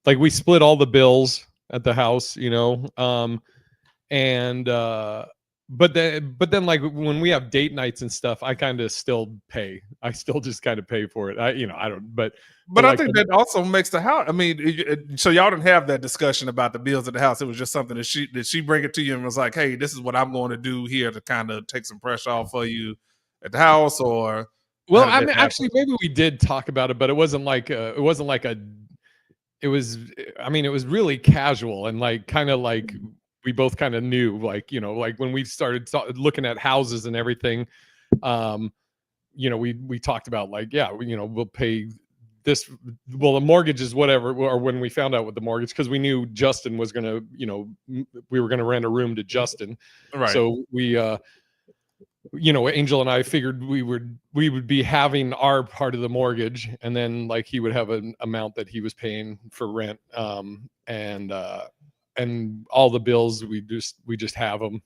like we split all the bills at the house, and but then like when we have date nights and stuff, I kind of still pay. I still just kind of pay for it. I don't, but But I like think that also makes the house. I mean, so y'all didn't have that discussion about the bills at the house. It was just something that she bring it to you and was like, "Hey, this is what I'm going to do here to kind of take some pressure off for you at the house." Or well, how did I that mean, happen? actually, maybe we did talk about it, but it wasn't like a. It was, I mean, it was really casual and like kind of like we both kind of knew, like like when we started looking at houses and everything, um, we talked about like, yeah, we'll pay this. Well, the mortgage is whatever. Or when we found out what the mortgage, because we knew Justin was gonna, we were gonna rent a room to Justin, Right. so we Angel and I figured we would be having our part of the mortgage, and then like he would have an amount that he was paying for rent, and all the bills we just have them,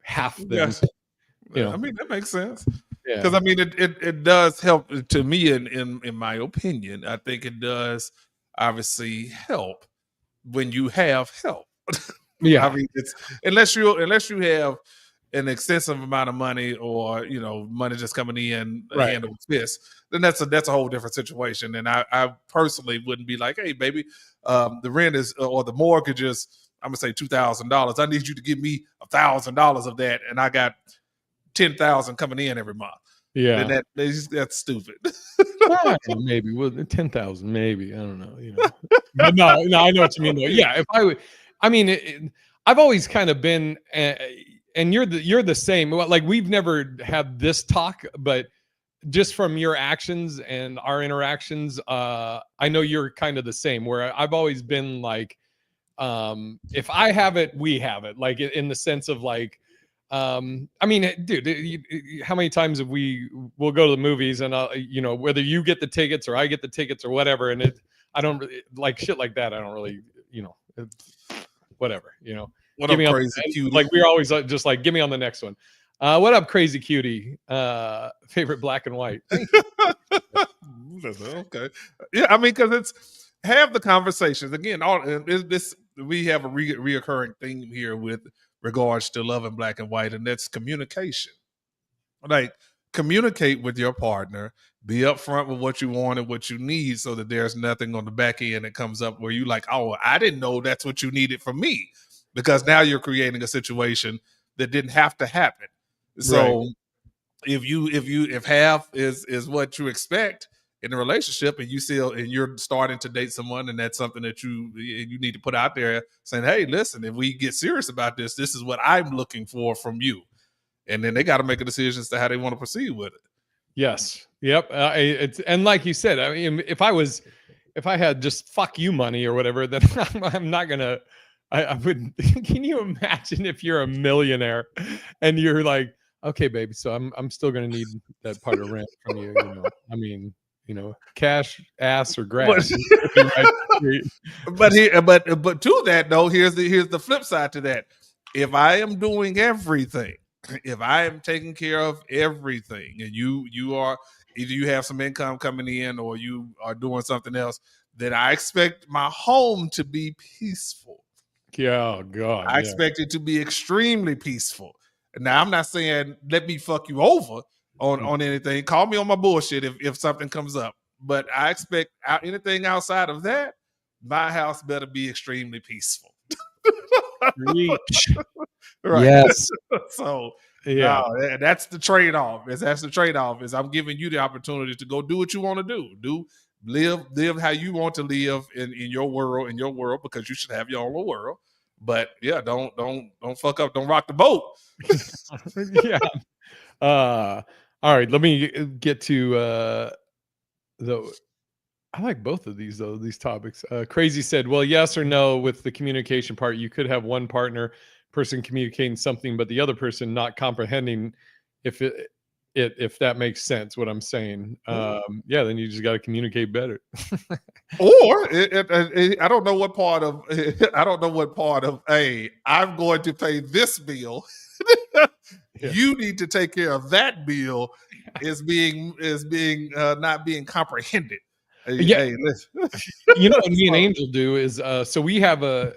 half them, Yes. I mean, that makes sense. Yeah. Because I mean, it does help to me in my opinion. I think it does obviously help when you have help. Yeah. I mean, it's unless you have an extensive amount of money, or money just coming in Right. hand over fist, then that's a whole different situation. And I personally wouldn't be like, hey, baby, the rent is or the mortgage is, I'm gonna say $2,000. I need you to give me $1,000 of that, and I got 10,000 coming in every month. Yeah. Then that's stupid. Maybe 10,000, maybe, I don't know. But no, I know what you mean though. Yeah, if I would, I mean, I've always kind of been, and you're the same. Like we've never had this talk, but just from your actions and our interactions, I know you're kind of the same. Where I've always been like, if I have it, we have it. Like in the sense of like, I mean, dude, how many times have we'll go to the movies and whether you get the tickets or I get the tickets or whatever, and I don't really like shit like that. I don't really, whatever, What give up, me on, crazy cutie? like we're always just like, give me on the next one. What up, crazy cutie? Favorite black and white. Thank you. Okay, yeah, I mean, because it's have the conversations again. All this we have a reoccurring theme here with regards to love in black and white, and that's communication. Like, communicate with your partner, be upfront with what you want and what you need, so that there's nothing on the back end that comes up where you like, oh, I didn't know that's what you needed from me, because now you're creating a situation that didn't have to happen. So Right. if half is what you expect in a relationship, and you're starting to date someone, and that's something that you need to put out there, saying, hey, listen, if we get serious about this is what I'm looking for from you. And then they got to make a decision as to how they want to proceed with it. Yes. Yep. It's, and like you said, I mean, if I had just fuck you money or whatever, then I'm not gonna. I wouldn't. Can you imagine if you're a millionaire and you're like, okay, baby, so I'm still gonna need that part of rent from you. I mean, cash, ass, or grass. But to that though, here's the flip side to that. If I am doing everything, if I am taking care of everything, and you are either you have some income coming in or you are doing something else, then I expect my home to be peaceful. Yeah, oh God. I expect it to be extremely peaceful. Now, I'm not saying let me fuck you over on anything. Call me on my bullshit if something comes up. But I expect anything outside of that, my house better be extremely peaceful. Reach. Right. Yes. So yeah, no, that's the trade-off. That's the trade-off. Is I'm giving you the opportunity to go do what you want to do. Live how you want to live in your world, because you should have your own world. But yeah, don't fuck up. Don't rock the boat. yeah. All right. Let me get to the. I like both of these though. These topics. Crazy said, "Well, yes or no with the communication part. You could have one person communicating something, but the other person not comprehending. If that makes sense, what I'm saying. Yeah, then you just got to communicate better. Or I don't know what part of hey, I'm going to pay this bill. You need to take care of that bill is being not being comprehended. Hey, Yeah, hey, listen. you know what me and So- Angel do is so we have a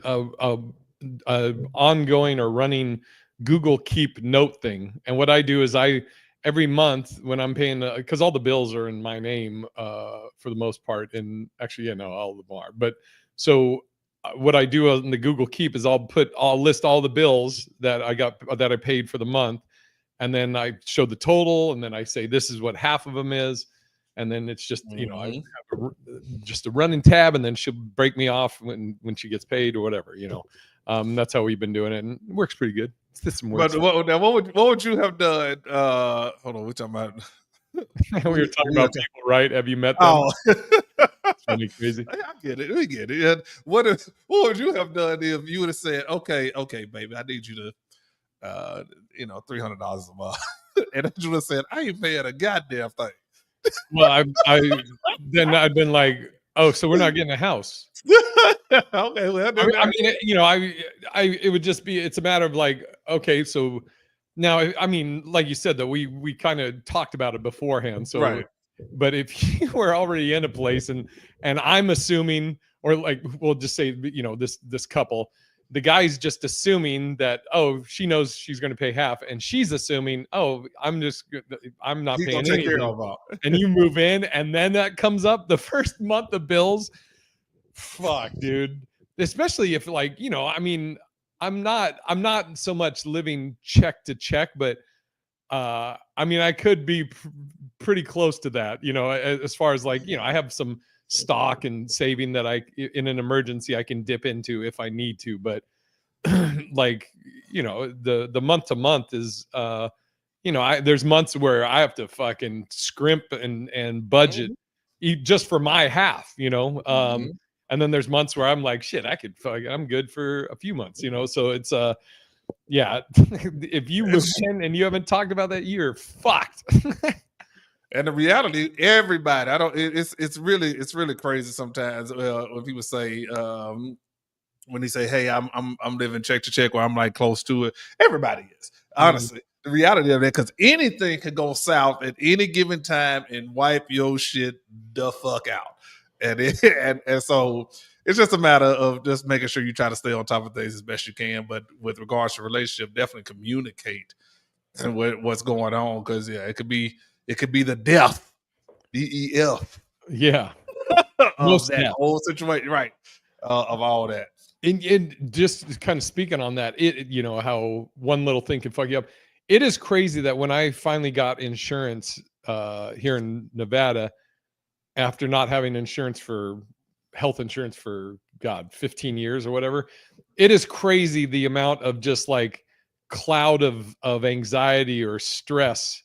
ongoing or running Google Keep note thing, and what I do is I every month when I'm paying because all the bills are in my name for the most part, and actually yeah no all of them are, but so what I do on the Google Keep is I'll list all the bills that I paid for the month, and then I show the total, and then I say this is what half of them is, and then it's just I Mhm. have just a running tab, and then she'll break me off when she gets paid or whatever. That's how we've been doing it, and it works pretty good. It's just some But words. what would you have done? Hold on, which I'm about. We were talking about people, right? Have you met them? Oh, It's funny, crazy. I get it. We get it. And what would you have done if you would have said, okay, baby, I need you to, $300 a month, and you would have said, I ain't paying a goddamn thing. Well, then I've been like, oh, so we're not getting a house. Okay, well, I mean, it would just be. It's a matter of like, okay, so now, I mean, like you said, that we kind of talked about it beforehand. So, right. but if you were already in a place, and I'm assuming, or like we'll just say, this couple, the guy's just assuming that, oh, she knows she's going to pay half, and she's assuming, oh, I'm not He's gonna paying take care anything, of all. and you move in, and then that comes up the first month of bills. Fuck, dude. Especially if like, I mean, I'm not so much living check to check, but I mean, I could be pretty close to that, as far as like, I have some stock and saving that in an emergency I can dip into if I need to, but like, the month to month is there's months where I have to fucking scrimp and budget Mhm, just for my half, mhm. and then there's months where I'm like, shit, I'm good for a few months, so it's yeah, if you move It's in and you haven't talked about that, you're fucked. And the reality, everybody, I don't. It's really crazy sometimes when people say when they say, "Hey, I'm living check to check," or I'm like close to it. Everybody is Mm. honestly the reality of that because anything could go south at any given time and wipe your shit the fuck out, and so it's just a matter of just making sure you try to stay on top of things as best you can. But with regards to relationship, definitely communicate and what's going on because yeah, it could be the death, DEF, Yeah, of most that deaf. whole situation, right? Of all that. And just kind of speaking on that, how one little thing can fuck you up. It is crazy that when I finally got insurance here in Nevada, after not having health insurance for God 15 years or whatever, it is crazy the amount of just like cloud of anxiety or stress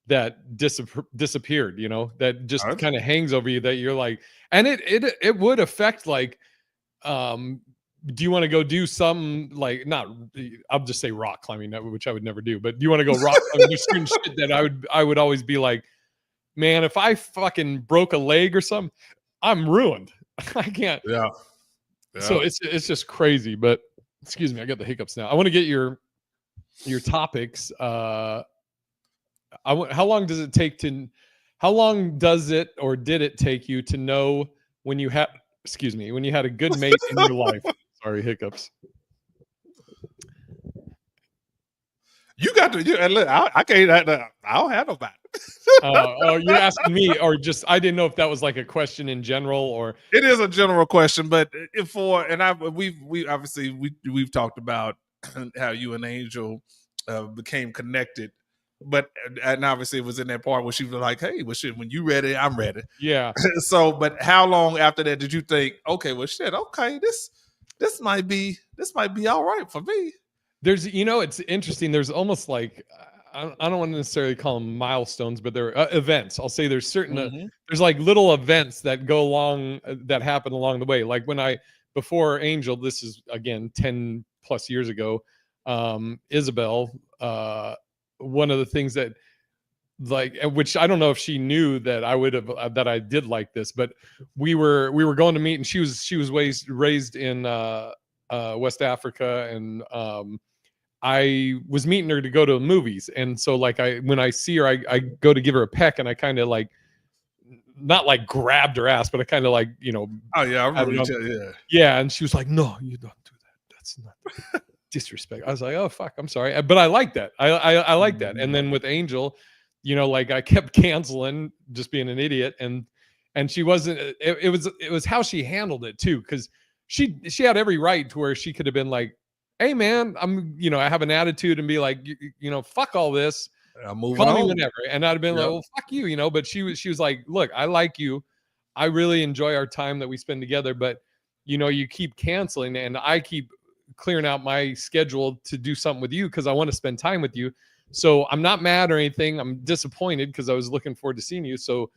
that disappeared, that just Right? kind of hangs over you, that you're like, and it would affect like, um do you want to go do some like, not, I'll just say rock climbing, which I would never do, but do you want to go rock climbing? There's certain shit that I would always be like, man, if I fucking broke a leg or something, I'm ruined. I can't. Yeah, So yeah. it's just crazy. But excuse me, I got the hiccups now. I want to get your topics. How long does it take to? How long does it or did it take you to know when you had? Excuse me, when you had a good mate in your life? Sorry, hiccups. You got to. And look, I can't. I don't have nobody. Oh, you're asking me, or just I didn't know if that was like a question in general, or It is a general question, but if for and I we obviously we've talked about how you and Angel became connected, but and obviously it was in that part where she was like, "Hey, well, shit, when you ready, I'm ready." yeah. So, but how long after that did you think, okay, well, shit, okay, this might be all right for me? There's, it's interesting. There's almost like, I don't want to necessarily call them milestones, but they're events. I'll say there's certain, Hmm. there's like little events that go along, that happen along the way. Like before Angel, this is again 10 plus years ago, Isabel, one of the things that, like, which I don't know if she knew that I would have, that I did like this, but we were going to meet, and she was raised in West Africa, and I was meeting her to go to movies. And so like when I see her, I go to give her a peck, and I kind of like not like grabbed her ass, but I kind of like, Oh yeah, I remember. yeah. Yeah, and she was like, "No, you don't do that. That's not disrespect." I was like, "Oh fuck, I'm sorry," but I like that. I like that. And then with Angel, like I kept canceling, just being an idiot, and she wasn't. It was how she handled it too, because she had every right to where she could have been like, "Hey man, I have an attitude," and be like, "Fuck all this. I'm moving Call me on. whenever." And I'd have been like, Yep. "Well, fuck you," But she was like, "Look, I like you. I really enjoy our time that we spend together, but you keep canceling, and I keep clearing out my schedule to do something with you because I want to spend time with you. So I'm not mad or anything. I'm disappointed because I was looking forward to seeing you. So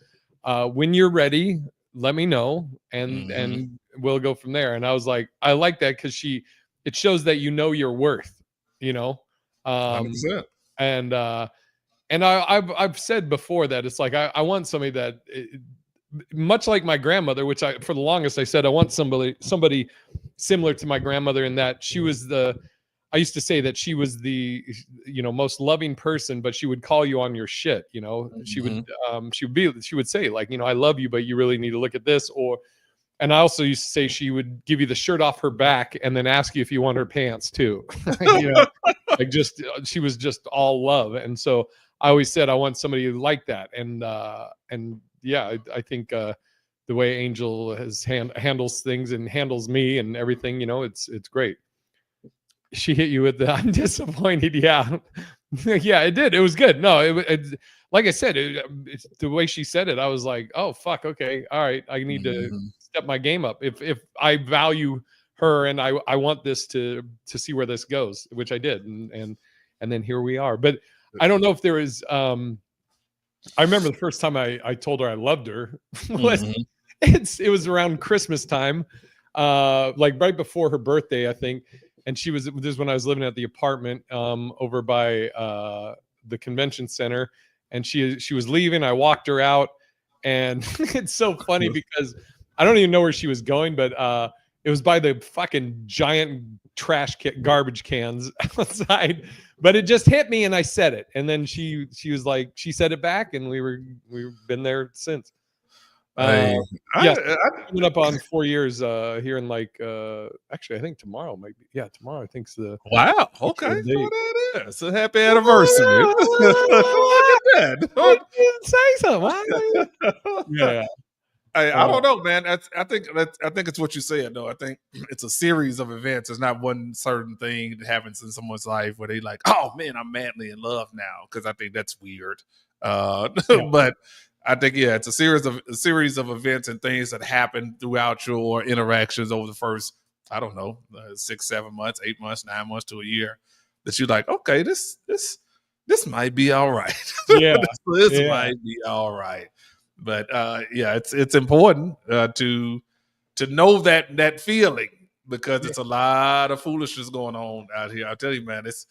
when you're ready, let me know, and we'll go from there." And I was like, I like that because it shows that your worth, um, 100%. and I've said before that it's like I want somebody that much like my grandmother, which for the longest I said I want somebody similar to my grandmother in that she was I used to say that she was the most loving person, but she would call you on your shit. She would say like, I love you, but you really need to look at this. And I also used to say she would give you the shirt off her back and then ask you if you want her pants too. Like she was just all love. And so I always said I want somebody like that. And yeah, I think the way Angel handles things and handles me and everything, it's great. She hit you with the I'm disappointed. Yeah. Yeah, it did. It was good. No, it like I said, it's the way she said it, I was like, oh fuck, okay, all right, I need to step my game up. If I value her and I want this to see where this goes, which I did, and then here we are. But I don't know if there is I remember the first time I told her I loved her it was around Christmas time, like right before her birthday, I think. And this is when I was living at the apartment over by the convention center, and she was leaving. I walked her out, and it's so funny because I don't even know where she was going, but it was by the fucking giant garbage cans outside. But it just hit me, and I said it, and then she was like, she said it back, and we've been there since. Yes, coming up on 4 years here in actually I think tomorrow might be. Yeah, tomorrow I think's the Wow. Okay. It's a happy anniversary. Look at that. Say something. Yeah. I don't know, man. I think it's what you said. though. I think it's a series of events. It's not one certain thing that happens in someone's life where they like, oh man, I'm madly in love now. Because I think that's weird. But I think it's a series of events and things that happen throughout your interactions over the first, I don't know, 6, 7 months, 8 months, 9 months to a year. That you're like, okay, this might be all right. Yeah, this might be all right. But it's important to know that feeling, because it's a lot of foolishness going on out here. I'll tell you, man. It's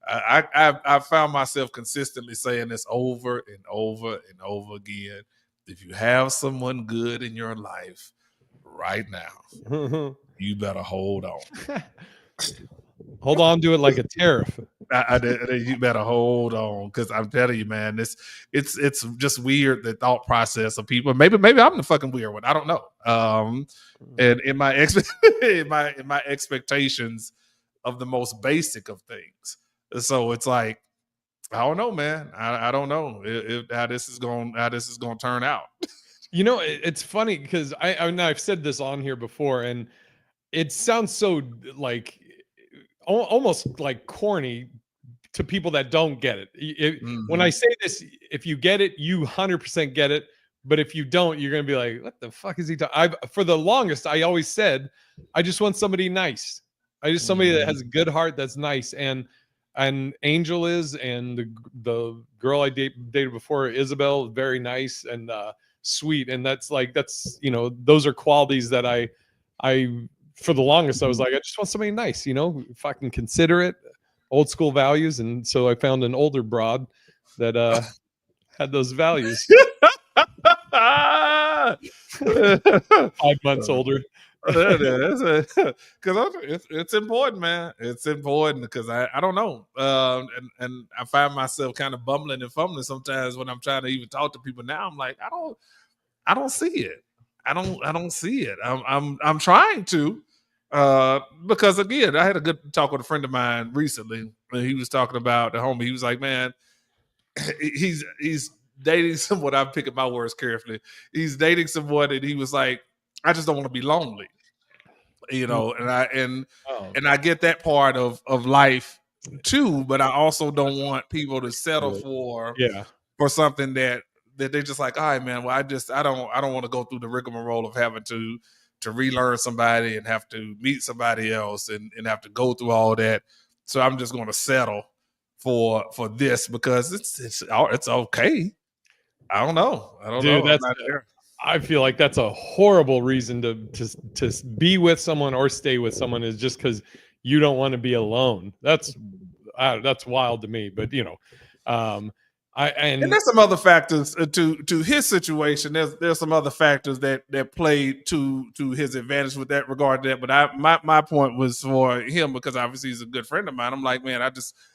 I found myself consistently saying this over and over and over again. If you have someone good in your life right now, you better hold on. Hold on to it like a tariff. You better hold on, because I'm telling you, man, it's just weird, the thought process of people. Maybe I'm the fucking weird one. I don't know. And in my in my expectations of the most basic of things, so it's like, I don't know, man. I don't know how this is going to turn out. It's funny because I've said this on here before, and it sounds so like almost like corny to people that don't get it. When I say this, if you get it, you 100% get it. But if you don't, you're going to be like, what the fuck is he talking? For the longest, I always said, I just want somebody nice. I just somebody that has a good heart, that's nice. And Angel is, and the girl I dated before, Isabel, very nice and sweet. And that's those are qualities that I for the longest I was like, I just want somebody nice, fucking considerate, old school values. And so I found an older broad that had those values. 5 months older. Because it's important, man. It's important because I don't know, and I find myself kind of bumbling and fumbling sometimes when I'm trying to even talk to people now. I'm like, I don't see it. I don't see it. I'm trying to, because again, I had a good talk with a friend of mine recently, and he was talking about the homie. He was like, man, he's dating someone. I'm picking my words carefully. He's dating someone, and he was like, I just don't want to be lonely, you know. Oh, And I get that part of life too, but I also don't want people to settle yeah. for something that they're just like, all right, man. Well, I don't want to go through the rigmarole of having to relearn somebody and have to meet somebody else and have to go through all that. So I'm just going to settle for this because it's okay. I don't know. I don't Dude, know. I'm not there. I feel like that's a horrible reason to be with someone or stay with someone, is just because you don't want to be alone. That's wild to me. But And there's some other factors to his situation. There's some other factors that played to his advantage with that regard to that. But my point was for him because obviously he's a good friend of mine. I'm like, man,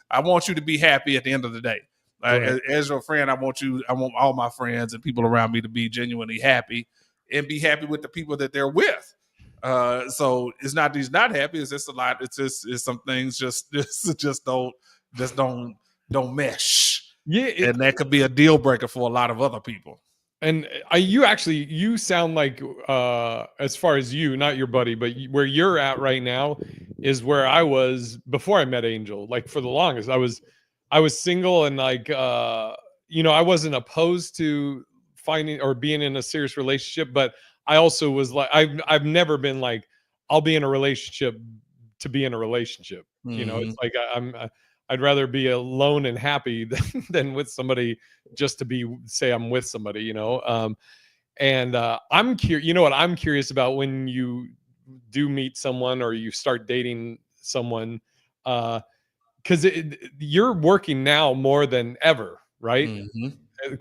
I want you to be happy at the end of the day. Right. As your friend, I want all my friends and people around me to be genuinely happy and be happy with the people that they're with. So it's not that he's not happy. It's just a lot. It's some things just don't mesh. Yeah, And that could be a deal breaker for a lot of other people. and you sound like, as far as you, not your buddy, but where you're at right now is where I was before I met Angel. Like, for the longest, I was single, and like, I wasn't opposed to finding or being in a serious relationship, but I also was like, I've never been like, I'll be in a relationship to be in a relationship. It's like I'd rather be alone and happy than with somebody just to say I'm with somebody. And I'm curious. You know what I'm curious about when you do meet someone or you start dating someone, because you're working now more than ever, right?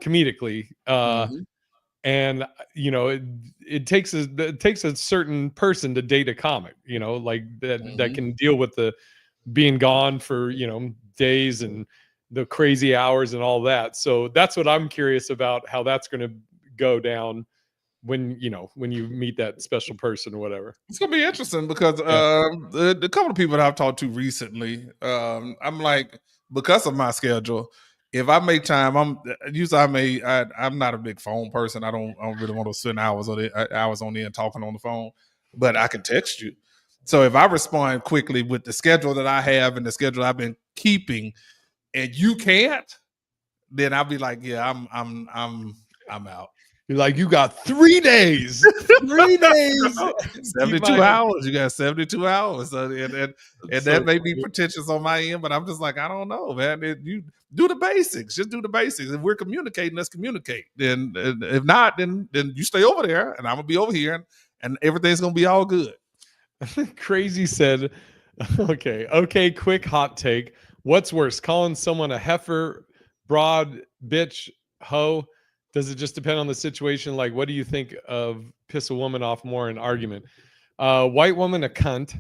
Comedically, and it takes a certain person to date a comic, like that can deal with the being gone for days and the crazy hours and all that. So that's what I'm curious about, how that's going to go down when you meet that special person or whatever. It's gonna be interesting because the couple of people that I've talked to recently, I'm like, because of my schedule, if I make time, I'm not a big phone person. I don't really want to spend hours on end talking on the phone, but I can text you. So if I respond quickly with the schedule that I have and the schedule I've been keeping, and you can't, then I'll be like, yeah, I'm out. You're like, you got 3 days. 3 days. 72 hours. You got 72 hours. So, and that may be pretentious on my end, but I'm just like, I don't know, man. You do the basics. Just do the basics. If we're communicating, let's communicate. Then if not, then you stay over there and I'm gonna be over here and everything's gonna be all good. Crazy said, okay, quick hot take. What's worse, calling someone a heifer, broad, bitch, hoe? Does it just depend on the situation? Like, what do you think of piss a woman off more in argument? White woman, a cunt.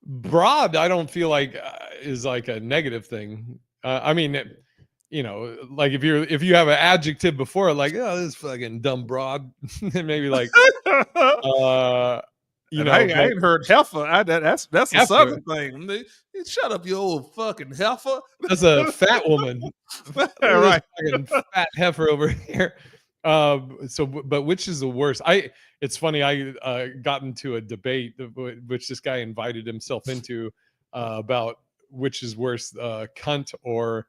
Broad, I don't feel like is like a negative thing. I mean, like if you have an adjective before, like, oh, this fucking dumb broad, then maybe like, I ain't heard heifer. That's heifer. A southern thing. Shut up, you old fucking heifer. That's a fat woman. Right. Fucking fat heifer over here. But which is the worst? It's funny. I got into a debate which this guy invited himself into about which is worse, cunt or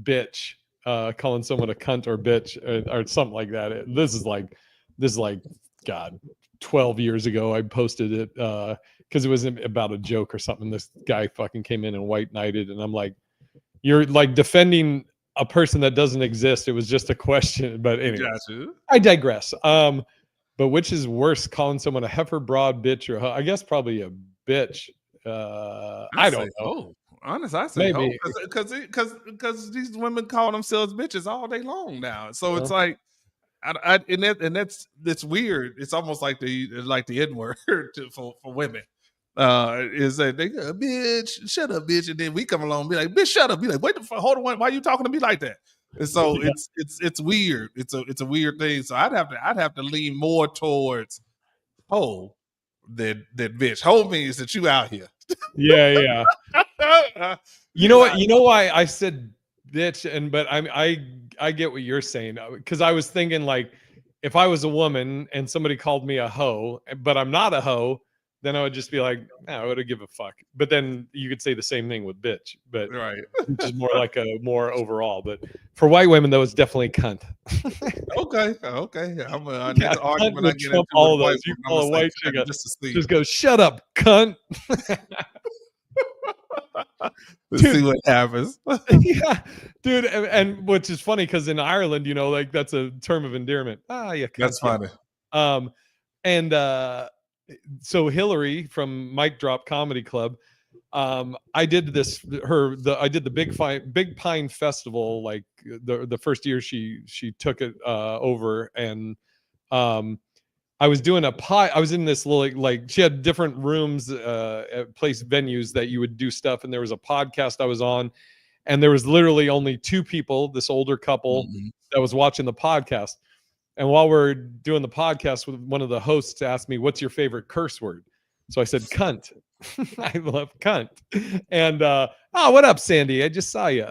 bitch. Calling someone a cunt or bitch or something like that. This is like God, 12 years ago. I posted it because it was about a joke or something. This guy fucking came in and white knighted, and I'm like, you're like defending a person that doesn't exist. It was just a question, but anyway, I digress. But which is worse, calling someone a heifer, broad, bitch, or I guess probably a bitch? I don't know. Honest, I say maybe because these women call themselves bitches all day long now. So it's like, that's weird. It's almost like the N word for women. Is that they bitch, shut up, bitch, and then we come along and be like, bitch, shut up. Be like, wait the fuck, hold on, why are you talking to me like that? And so Yeah. it's weird. It's a weird thing. So I'd have to lean more towards hoe than bitch. Hoe means that you out here. Yeah. You know what? You know why I said bitch, but I get what you're saying, because I was thinking, like, if I was a woman and somebody called me a hoe, but I'm not a hoe, then I would just be like, I would give a fuck. But then you could say the same thing with bitch, but Right. which is more like a more overall. But for white women, though, it's definitely cunt. Okay. I'm Yeah, next cunt argument I would get trump into with all a of white those. You woman, I'm call gonna a say white chick cunt just to see. just go, shut up, cunt. Let's see Dude, what happens. yeah, dude, and which is funny because in Ireland, like that's a term of endearment. Ah, yeah, cunt, That's yeah. funny. And so Hillary from Mic Drop Comedy Club, I did the Big Pine Festival, like the first year she took it over, and um I was doing I was in this little, like she had different rooms, at place venues that you would do stuff, and there was a podcast I was on, and there was literally only two people, this older couple Mhm. that was watching the podcast. And while we're doing the podcast, with one of the hosts asked me, "What's your favorite curse word?" So I said, "Cunt." I love cunt. And oh, what up, Sandy? I just saw you.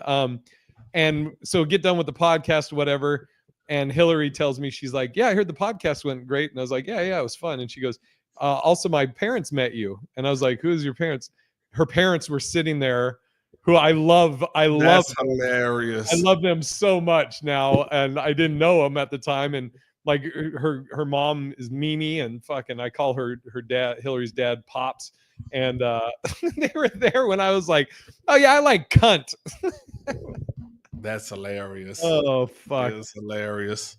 And so get done with the podcast, whatever. And Hillary tells me, she's like, "Yeah, I heard the podcast went great." And I was like, yeah, it was fun. And she goes, "Also, my parents met you." And I was like, "Who's your parents?" Her parents were sitting there, who I love. That's I hilarious. love them so much now, and I didn't know them at the time. And like her mom is Mimi, and fucking I call her dad, Hillary's dad, Pops. And they were there when I was like, "Oh yeah, I like cunt." That's hilarious. Oh It fuck. is hilarious.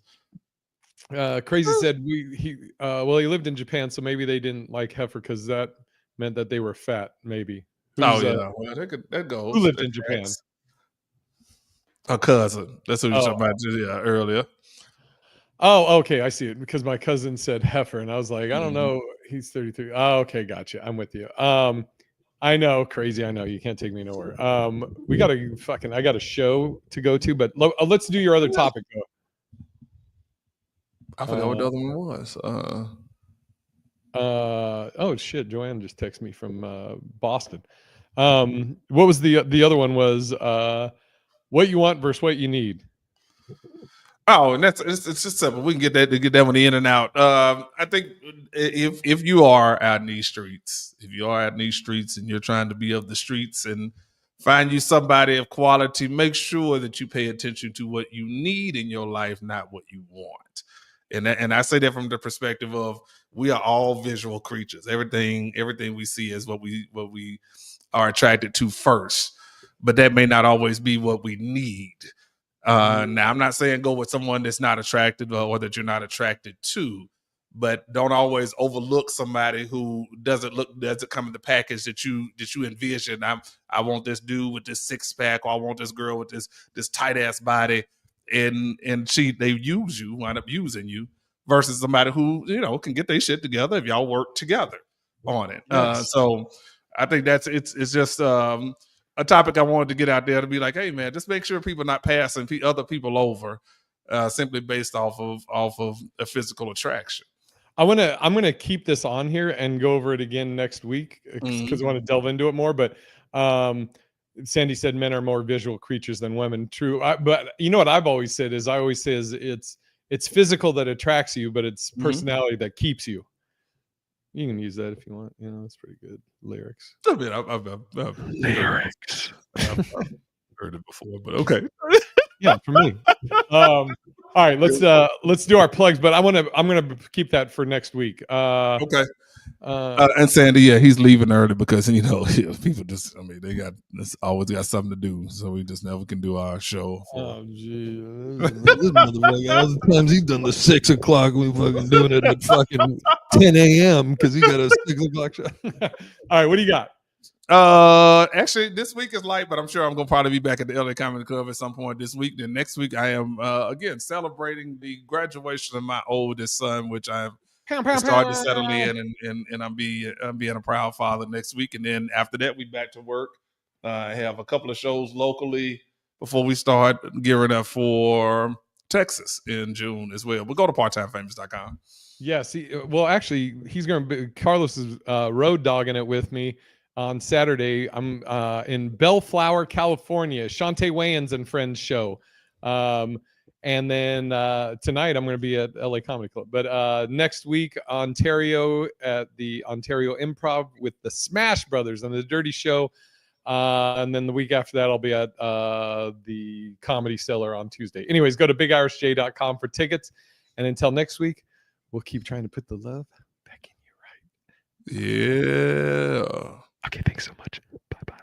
Crazy said he lived in Japan, so maybe they didn't like heifer because that meant that they were fat. Maybe. Oh Who's yeah, well that who goes. lived That in Japan? tracks. Her cousin. That's what you were Oh, talking about earlier. oh, okay, I see it, because my cousin said heifer, and I was like, I don't Mhm. know. He's 33. Oh, okay, gotcha. I'm with you. I know, crazy. I know you can't take me nowhere. We gotta fucking. I got a show to go to, but let's do your other topic. I forgot what Though. the other one was. Oh shit, Joanne just texted me from Boston. What was the other one? Was what you want versus what you need. Oh, and it's just simple. We can get that one in and out. I think if you are out in these streets, and you're trying to be of the streets and find you somebody of quality, make sure that you pay attention to what you need in your life, not what you want. And I say that from the perspective of we are all visual creatures. Everything we see is what we are attracted to first, but that may not always be what we need. Now, I'm not saying go with someone that's not attracted or that you're not attracted to, but don't always overlook somebody who doesn't come in the package that you envision. I want this dude with this six pack, or I want this girl with this tight ass body, and they wind up using you, versus somebody who can get their shit together if y'all work together on it. Yes. So I think it's just a topic I wanted to get out there to be like, hey man, just make sure people not passing other people over simply based off of a physical attraction. I'm gonna keep this on here and go over it again next week, because I want to delve into it more. But Sandy said men are more visual creatures than women. True, but you know what I've always said is it's physical that attracts you, but it's personality that keeps you. You can use that if you want. It's pretty good lyrics. I mean, I've Lyrics. I've heard it before, but okay. Yeah, for me. All right, let's do our plugs, but I'm gonna keep that for next week. Okay. And Sandy, yeah, he's leaving early because people just, they always got something to do, so we just never can do our show. Oh, gee, this motherfucker. All the times he's done the 6 o'clock, we fucking doing it at fucking 10 a.m. because he got a 6 o'clock show. All right, what do you got? Actually, this week is light, but I'm sure I'm gonna probably be back at the LA Comedy Club at some point this week. Then next week, I am again celebrating the graduation of my oldest son, which I'm starting to settle in, and I'm being a proud father next week. And then after that, we back to work. I have a couple of shows locally before we start gearing up for Texas in June as well. But go to parttimefamous.com. Yes. Well, actually, he's going to be, Carlos is road dogging it with me on Saturday. I'm in Bellflower, California, Shantae Wayans and Friends show. And then tonight I'm going to be at LA Comedy Club. But next week, Ontario at the Ontario Improv with the Smash Brothers and the Dirty Show. And then the week after that, I'll be at the Comedy Cellar on Tuesday. Anyways, go to bigirishj.com for tickets. And until next week, we'll keep trying to put the love back in you, right? Yeah. Okay, thanks so much. Bye-bye.